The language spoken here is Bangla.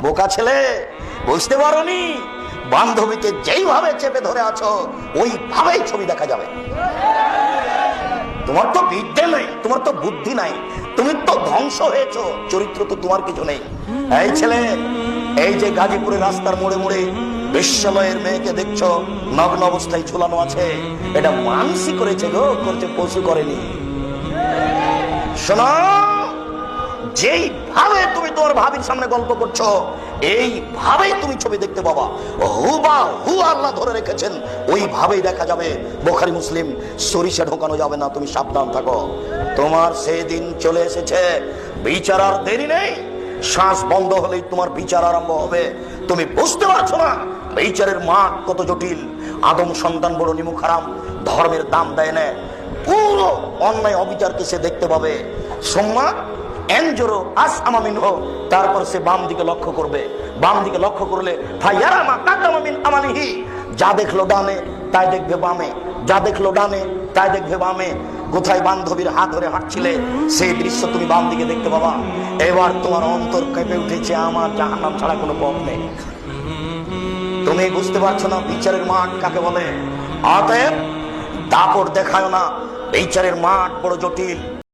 বোকা ছেলে, বুঝতে পারোনি? বান্ধবীকে যেইভাবে চেপে ধরে আছো ওইভাবেই ছবি দেখা যাবে। তোমার তো বিদ্যে নেই, তোমার তো বুদ্ধি নাই, তুমি তো ধ্বংস হয়েছো, চরিত্র তো তোমার কিছু নেই। এই ছেলে, এই যে গাজীপুরের রাস্তার মোড়ে মোড়ে বিশ্বলয়ের মেয়েকে দেখছো নগ্ন অবস্থায় ঝুলানো আছে, এটা মানসি করেছে গো, করছে পশু করেনি। শোনো, যেইভাবে তুমি তোমার ভাবির সামনে গল্প করছো এইভাবেই তুমি ছবি দেখতে পাবা, হুবাহু আল্লাহ ধরে রেখেছেন ওইভাবেই দেখা যাবে। বুখারী মুসলিম, সরিষা ঢোকানো যাবে না, তুমি সাবধান থাকো। তোমার সেই দিন চলে এসেছে, বিচার আর দেরি নেই। শ্বাস বন্ধ হলেই তোমার বিচার আরম্ভ হবে। তুমি বুঝতে পারছো না বিচারের মাঠ কত জটিল। আদম সন্তান বড় নিমুখ হারাম, ধর্মের দাম দেয় না, পুরো অন্যায় অবিচারকে সে দেখতে পাবে। সোম্মা এনজোরো আস আমামিন হো, তারপর সে বাম দিকে লক্ষ্য করবে। বাম দিকে লক্ষ্য করলে ফায়ারামা কাদামামিন আমালিহি, যা দেখলো ডানে তাই দেখবে বামে, যা দেখলো ডানে তাই দেখবে বামে। কোথায় বান্ধবীর হাত ধরে হাঁটছিলে সেই দৃশ্য তুমি বাম দিকে দেখতে পাবা। এবার তোমার অন্তর কেঁপে উঠেছে, আমার জাহান্নাম ছাড়া কোনো পথ নেই। তুমি বুঝতে পারছো না বিচারের মাঠ কাকে বলে। অতএব দাপট দেখায় না, বিচারের মাঠ বড় জটিল।